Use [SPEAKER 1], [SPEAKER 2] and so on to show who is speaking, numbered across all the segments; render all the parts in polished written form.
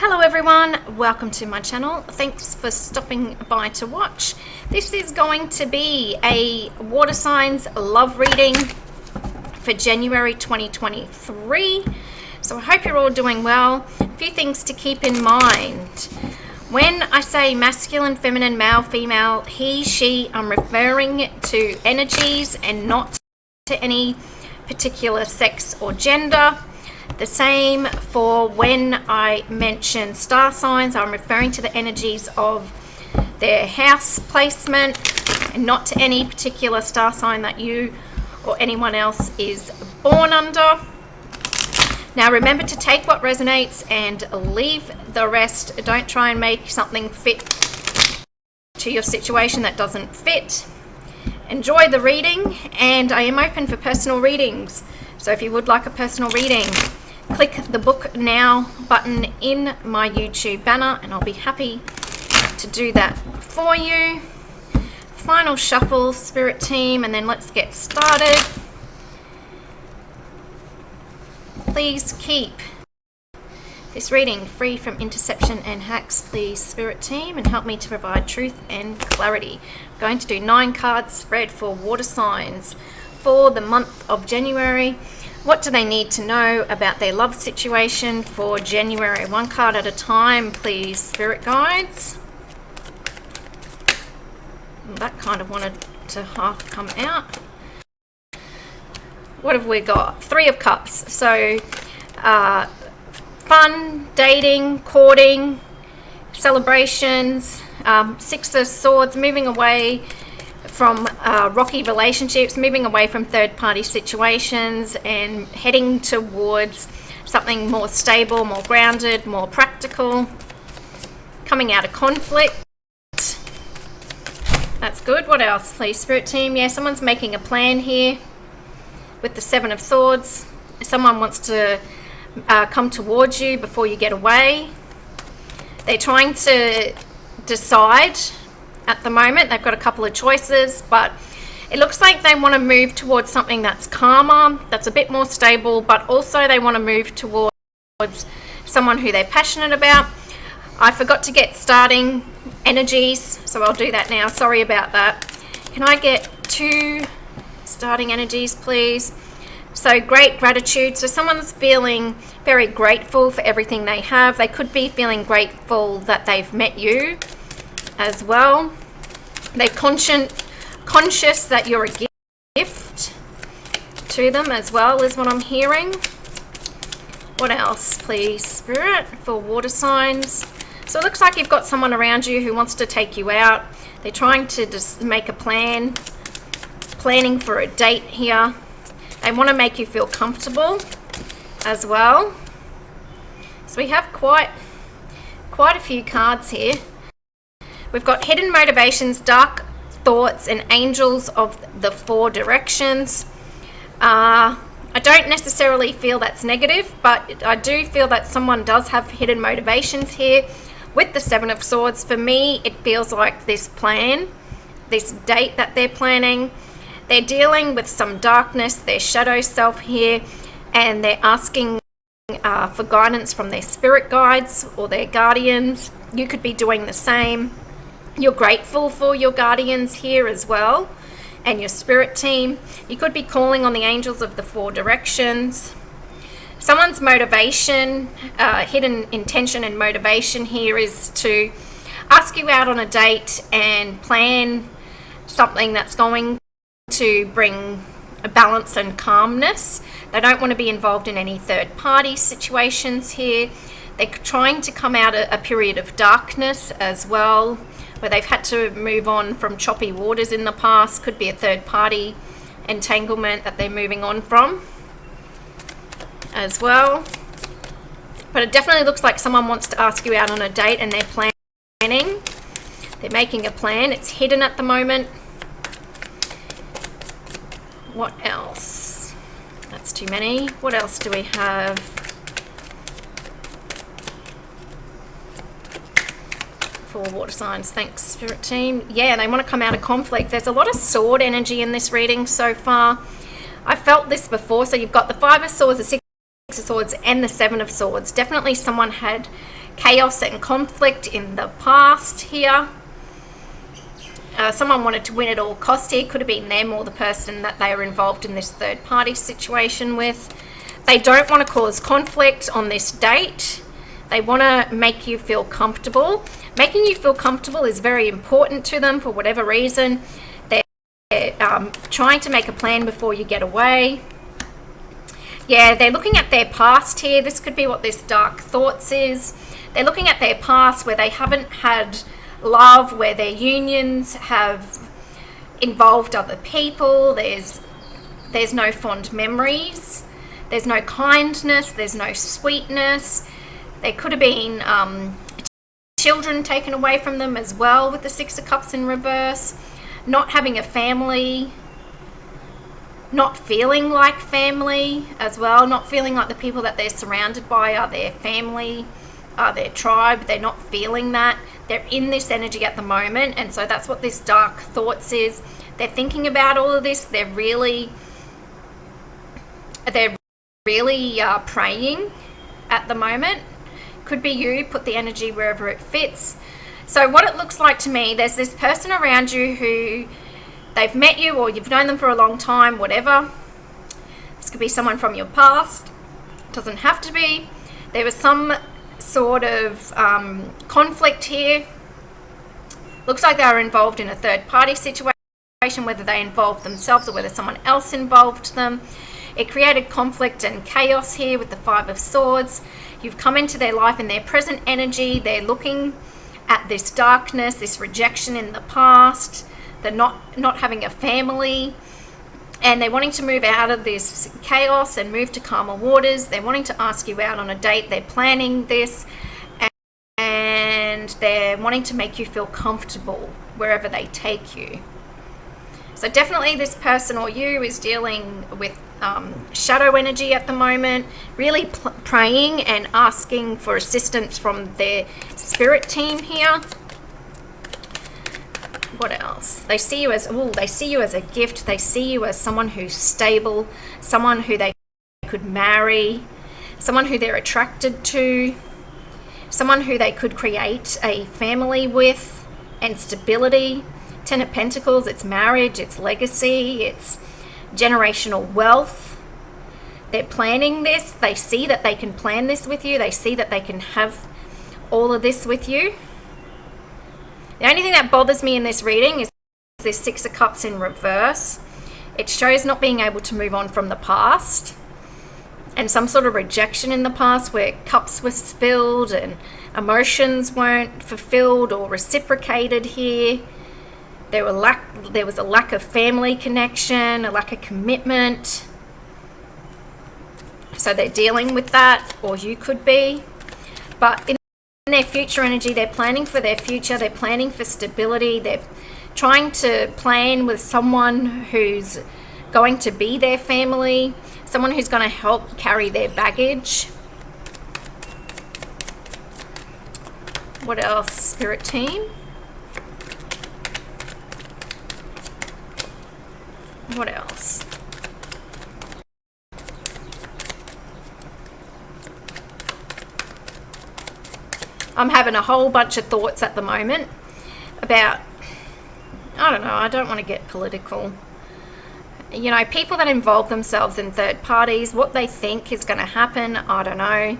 [SPEAKER 1] Hello everyone, welcome to my channel. Thanks for stopping by to watch. This is going to be a water signs love reading for January 2023. So I hope you're all doing well. A few things to keep in mind. When I say masculine, feminine, male, female, he, she, I'm referring to energies and not to any particular sex or gender. The same for when I mention star signs, I'm referring to the energies of their house placement and not to any particular star sign that you or anyone else is born under. Now remember to take what resonates and leave the rest. Don't try and make something fit to your situation that doesn't fit. Enjoy the reading, and I am open for personal readings. So if you would like a personal reading, click the book now button in my YouTube banner and I'll be happy to do that for you. Final shuffle, spirit team, and then let's get started. Please keep this reading free from interception and hacks, please, spirit team, and help me to provide truth and clarity. I'm going to do 9 cards spread for water signs for the month of January. What do they need to know about their love situation for January? 1 card at a time, please, spirit guides. That kind of wanted to half come out. What have we got? 3 of Cups. So fun, dating, courting, celebrations. 6 of Swords, moving away from rocky relationships, moving away from third-party situations and heading towards something more stable, more grounded, more practical. Coming out of conflict. That's good. What else, please, spirit team? Yeah, someone's making a plan here with the 7 of Swords. Someone wants to come towards you before you get away. They're trying to decide. At the moment, they've got a couple of choices, but it looks like they want to move towards something that's calmer, that's a bit more stable, but also they want to move towards someone who they're passionate about. I forgot to get starting energies, so I'll do that now. Sorry about that. Can I get 2 starting energies, please? So great gratitude. So someone's feeling very grateful for everything they have. They could be feeling grateful that they've met you as well. They're conscious that you're a gift to them as well, is what I'm hearing. What else, please, spirit, for water signs? So it looks like you've got someone around you who wants to take you out. They're trying to just make a planning for a date here. They want to make you feel comfortable as well. So we have quite a few cards here. We've got hidden motivations, dark thoughts, and angels of the 4 directions. I don't necessarily feel that's negative, but I do feel that someone does have hidden motivations here. With the 7 of Swords, for me, it feels like this plan, this date that they're planning, they're dealing with some darkness, their shadow self here, and they're asking for guidance from their spirit guides or their guardians. You could be doing the same. You're grateful for your guardians here as well and your spirit team. You could be calling on the angels of the 4 directions. Someone's motivation, hidden intention and motivation here is to ask you out on a date and plan something that's going to bring a balance and calmness. They don't want to be involved in any third-party situations here. They're trying to come out of a period of darkness as well, where they've had to move on from choppy waters in the past. Could be a third-party entanglement that they're moving on from as well. But it definitely looks like someone wants to ask you out on a date and they're planning. They're making a plan. It's hidden at the moment. What else? That's too many. What else do we have? For water signs, thanks, spirit team. Yeah, they want to come out of conflict. There's a lot of sword energy in this reading so far. I felt this before. So you've got the 5 of Swords, the 6 of Swords, and the 7 of Swords. Definitely someone had chaos and conflict in the past here. Someone wanted to win at all costs here. Could have been them or the person that they are involved in this third party situation with. They don't want to cause conflict on this date. They want to make you feel comfortable. Making you feel comfortable is very important to them for whatever reason. They're trying to make a plan before you get away. Yeah, they're looking at their past here. This could be what this dark thoughts is. They're looking at their past where they haven't had love, where their unions have involved other people. There's no fond memories. There's no kindness. There's no sweetness. There could have been children taken away from them as well with the Six of Cups in reverse. Not having a family. Not feeling like family as well. Not feeling like the people that they're surrounded by are their family, are their tribe. They're not feeling that. They're in this energy at the moment, and so that's what this dark thoughts is. They're thinking about all of this. They're really praying at the moment. Could be you. Put the energy wherever it fits. So what it looks like to me, there's this person around you who they've met you or you've known them for a long time, whatever. This could be someone from your past. It doesn't have to be. There was some sort of conflict here. Looks like they were involved in a third party situation, whether they involved themselves or whether someone else involved them. It created conflict and chaos here with the Five of Swords. You've come into their life in their present energy. They're looking at this darkness, this rejection in the past. They're not having a family, and they're wanting to move out of this chaos and move to calmer waters. They're wanting to ask you out on a date. They're planning this, and they're wanting to make you feel comfortable wherever they take you. So definitely this person or you is dealing with shadow energy at the moment, really praying and asking for assistance from their spirit team here. What else? They see you as a gift. They see you as someone who's stable, someone who they could marry, someone who they're attracted to, someone who they could create a family with, and stability. Ten of Pentacles, it's marriage, it's legacy, it's generational wealth. They're planning this. They see that they can plan this with you. They see that they can have all of this with you. The only thing that bothers me in this reading is this Six of Cups in reverse. It shows not being able to move on from the past and some sort of rejection in the past where cups were spilled and emotions weren't fulfilled or reciprocated here. There was a lack of family connection, a lack of commitment. So they're dealing with that, or you could be. But in their future energy, they're planning for their future. They're planning for stability. They're trying to plan with someone who's going to be their family, someone who's going to help carry their baggage. What else, Spirit Team? What else? I'm having a whole bunch of thoughts at the moment about, I don't know, I don't want to get political. You know, people that involve themselves in third parties, what they think is going to happen, I don't know.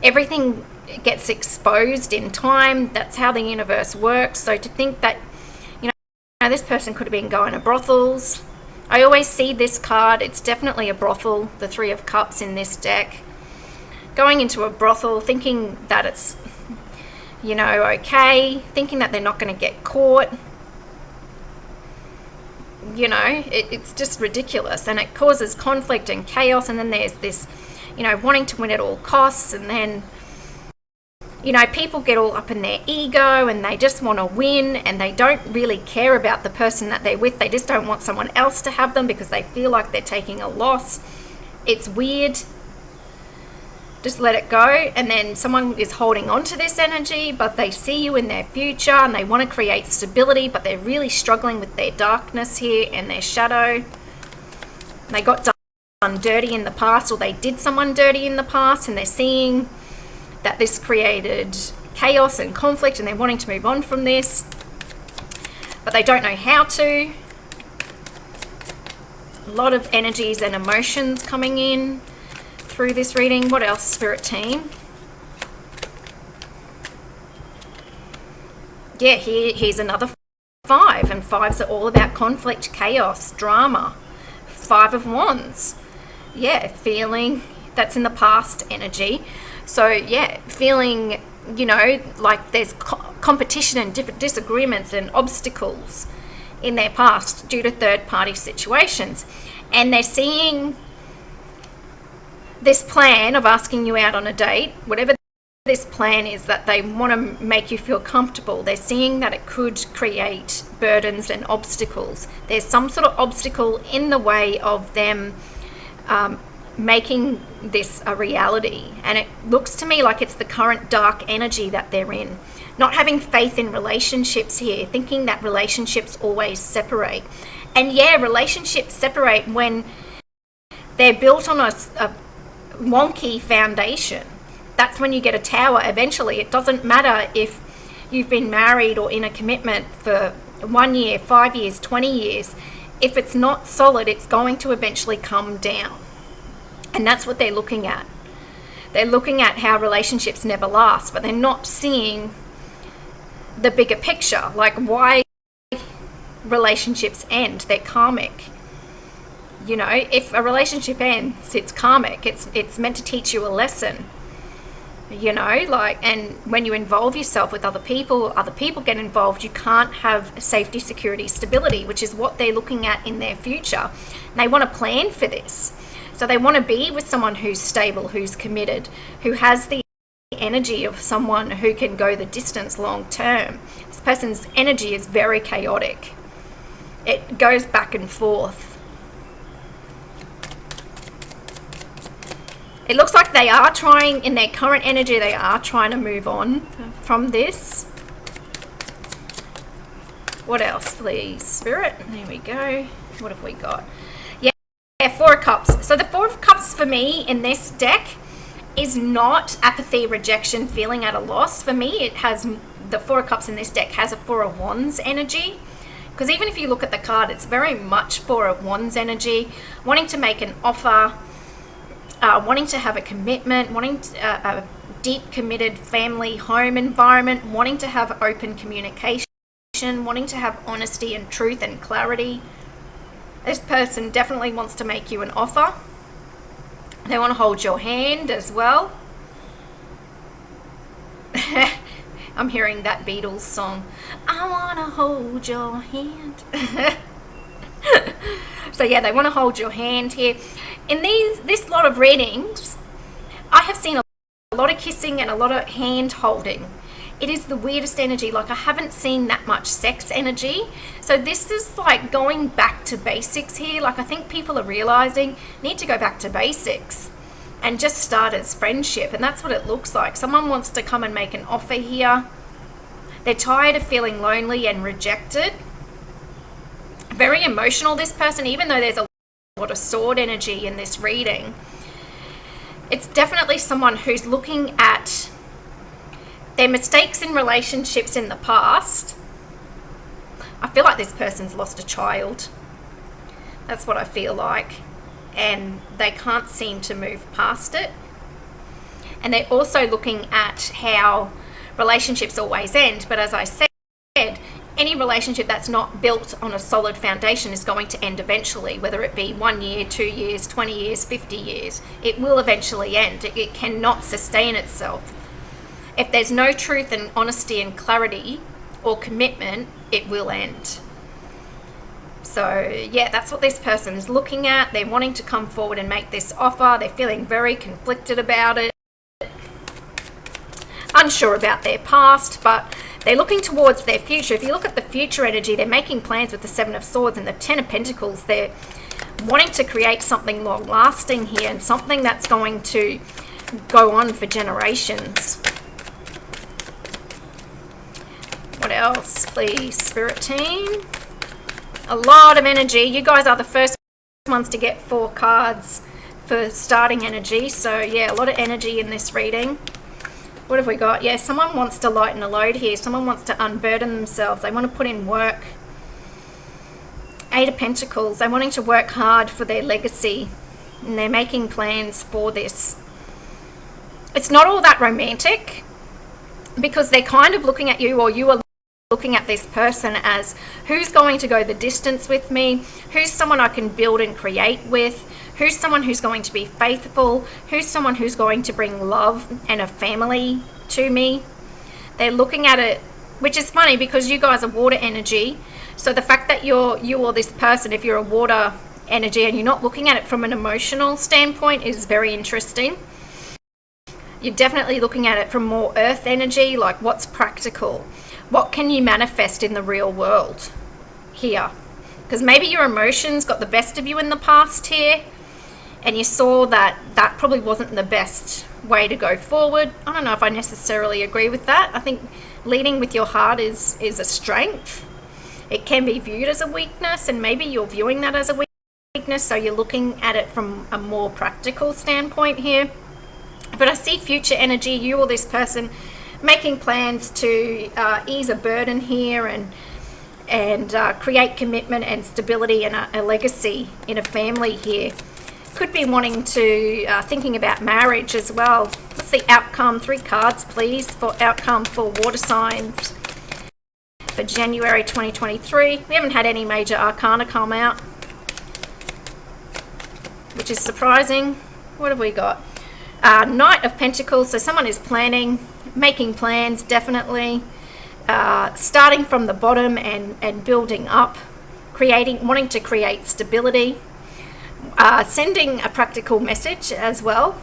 [SPEAKER 1] Everything gets exposed in time. That's how the universe works. So to think that, you know, this person could have been going to brothels. I always see this card. It's definitely a brothel, the Three of Cups in this deck. Going into a brothel, thinking that it's, you know, okay, thinking that they're not going to get caught. You know, it's just ridiculous, and it causes conflict and chaos. And then there's this, you know, wanting to win at all costs, and then, you know, people get all up in their ego and they just want to win, and they don't really care about the person that they're with. They just don't want someone else to have them because they feel like they're taking a loss. It's weird. Just let it go. And then someone is holding on to this energy, but they see you in their future and they want to create stability, but they're really struggling with their darkness here and their shadow. They got done dirty in the past, or they did someone dirty in the past, and they're seeing that this created chaos and conflict and they're wanting to move on from this, but they don't know how to. A lot of energies and emotions coming in through this reading. What else, Spirit Team? Yeah, here's another 5, and 5s are all about conflict, chaos, drama. 5 of Wands. Yeah, feeling that's in the past energy. So yeah, feeling, you know, like there's competition and different disagreements and obstacles in their past due to third-party situations. And they're seeing this plan of asking you out on a date, whatever this plan is that they want to make you feel comfortable. They're seeing that it could create burdens and obstacles. There's some sort of obstacle in the way of them making this a reality. And it looks to me like it's the current dark energy that they're in. Not having faith in relationships here, thinking that relationships always separate. And yeah, relationships separate when they're built on a wonky foundation. That's when you get a tower eventually. It doesn't matter if you've been married or in a commitment for 1 year, 5 years, 20 years. If it's not solid, it's going to eventually come down. And that's what they're looking at. They're looking at how relationships never last, but they're not seeing the bigger picture, like why relationships end. They're karmic. You know, if a relationship ends, it's karmic. It's meant to teach you a lesson. You know, like, and when you involve yourself with other people get involved, you can't have safety, security, stability, which is what they're looking at in their future. And they want to plan for this. So they want to be with someone who's stable, who's committed, who has the energy of someone who can go the distance long term. This person's energy is very chaotic. It goes back and forth. It looks like they are trying, in their current energy, they are trying to move on from this. What else, please, Spirit? There we go. What have we got? Yeah, 4 of Cups. So the 4 of Cups for me in this deck is not apathy, rejection, feeling at a loss. For me, it has, the 4 of Cups in this deck has a 4 of Wands energy. Because even if you look at the card, it's very much 4 of Wands energy. Wanting to make an offer, wanting to have a commitment, wanting a deep committed family home environment, wanting to have open communication, wanting to have honesty and truth and clarity. This person definitely wants to make you an offer. They want to hold your hand as well. I'm hearing that Beatles song. I want to hold your hand. So yeah, they want to hold your hand here. In this lot of readings, I have seen a lot of kissing and a lot of hand holding. It is the weirdest energy. Like, I haven't seen that much sex energy. So this is like going back to basics here. Like, I think people are realizing need to go back to basics and just start as friendship. And that's what it looks like. Someone wants to come and make an offer here. They're tired of feeling lonely and rejected. Very emotional, this person, even though there's a lot of sword energy in this reading. It's definitely someone who's looking at their mistakes in relationships in the past. I feel like this person's lost a child. That's what I feel like. And they can't seem to move past it. And they're also looking at how relationships always end. But as I said, any relationship that's not built on a solid foundation is going to end eventually, whether it be 1 year, 2 years, 20 years, 50 years. It will eventually end. It cannot sustain itself. If there's no truth and honesty and clarity or commitment, it will end. So yeah, that's what this person is looking at. They're wanting to come forward and make this offer. They're feeling very conflicted about it, unsure about their past, but they're looking towards their future. If you look at the future energy, they're making plans with the 7 of Swords and the 10 of Pentacles. They're wanting to create something long lasting here and something that's going to go on for generations. What else, please, Spirit Team? A lot of energy. You guys are the first ones to get 4 cards for starting energy. So yeah, a lot of energy in this reading. What have we got? Yeah, someone wants to lighten a load here. Someone wants to unburden themselves. They want to put in work. 8 of Pentacles. They're wanting to work hard for their legacy, and they're making plans for this. It's not all that romantic, because they're kind of looking at you, or you are looking at this person as, who's going to go the distance with me? Who's someone I can build and create with? Who's someone who's going to be faithful? Who's someone who's going to bring love and a family to me? They're looking at it, which is funny because you guys are water energy. So the fact that you or this person, if you're a water energy and you're not looking at it from an emotional standpoint, is very interesting. You're definitely looking at it from more earth energy, like what's practical. What can you manifest in the real world here? Because maybe your emotions got the best of you in the past here, and you saw that that probably wasn't the best way to go forward. I don't know if I necessarily agree with that. I think leading with your heart is a strength. It can be viewed as a weakness, and maybe you're viewing that as a weakness, so you're looking at it from a more practical standpoint here. But I see future energy, you or this person making plans to ease a burden here and create commitment and stability and a legacy in a family here. Could be wanting to, thinking about marriage as well. What's the outcome? 3 cards, please, for outcome for water signs for January 2023. We haven't had any major arcana come out, which is surprising. What have we got? Knight of Pentacles. So someone is planning, making plans, definitely. Starting from the bottom and building up, wanting to create stability. Sending a practical message as well.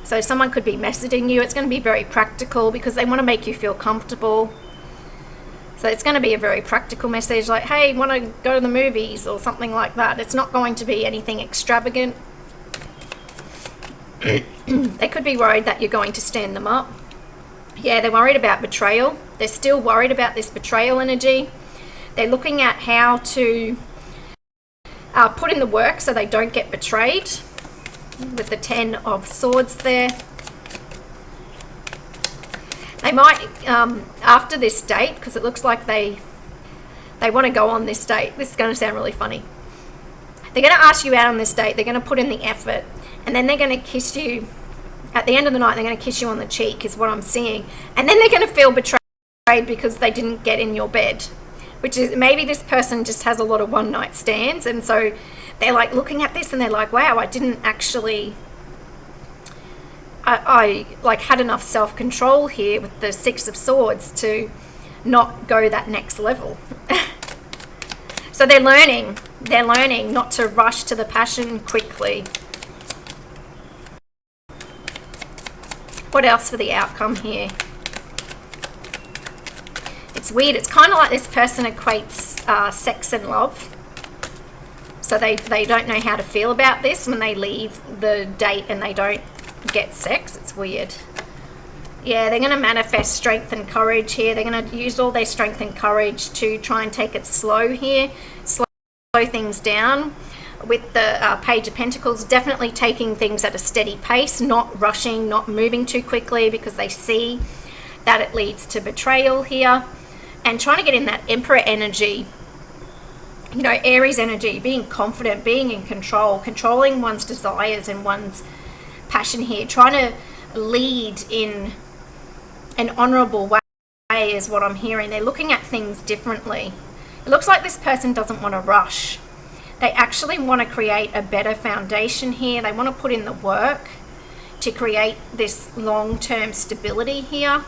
[SPEAKER 1] So someone could be messaging you. It's going to be very practical because they want to make you feel comfortable. So it's going to be a very practical message, like, hey, want to go to the movies or something like that. It's not going to be anything extravagant. They could be worried that you're going to stand them up. Yeah, they're worried about betrayal. They're still worried about this betrayal energy. They're looking at how to put in the work so they don't get betrayed, with the 10 of Swords there. They might, after this date, because it looks like they want to go on this date. This is going to sound really funny. They're going to ask you out on this date. They're going to put in the effort, and then they're going to kiss you. At the end of the night, they're going to kiss you on the cheek, is what I'm seeing. And then they're going to feel betrayed because they didn't get in your bed. Which is, maybe this person just has a lot of one-night stands, and so they're like looking at this and they're like, wow, I didn't actually, I like had enough self-control here with the 6 of Swords to not go that next level. So they're learning not to rush to the passion quickly. What else for the outcome here? It's weird. It's kind of like this person equates sex and love. So they don't know how to feel about this when they leave the date and they don't get sex. It's weird. Yeah, they're going to manifest strength and courage here. They're going to use all their strength and courage to try and take it slow here. Slow things down. With the Page of Pentacles, definitely taking things at a steady pace, not rushing, not moving too quickly, because they see that it leads to betrayal here. And trying to get in that Emperor energy, you know, Aries energy, being confident, being in control, controlling one's desires and one's passion here, trying to lead in an honorable way is what I'm hearing. They're looking at things differently. It looks like this person doesn't want to rush. They actually want to create a better foundation here. They want to put in the work to create this long-term stability here.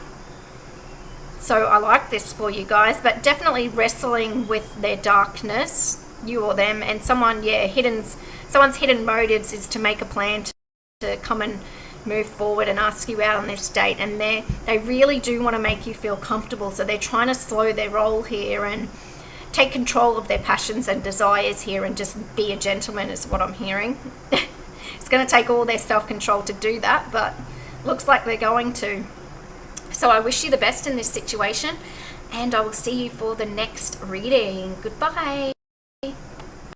[SPEAKER 1] So I like this for you guys, but definitely wrestling with their darkness, you or them, and someone, yeah, someone's hidden motives is to make a plan to come and move forward and ask you out on this date, and they really do want to make you feel comfortable. So they're trying to slow their roll here and take control of their passions and desires here and just be a gentleman is what I'm hearing. It's going to take all their self-control to do that, but looks like they're going to. So I wish you the best in this situation, and I will see you for the next reading. Goodbye.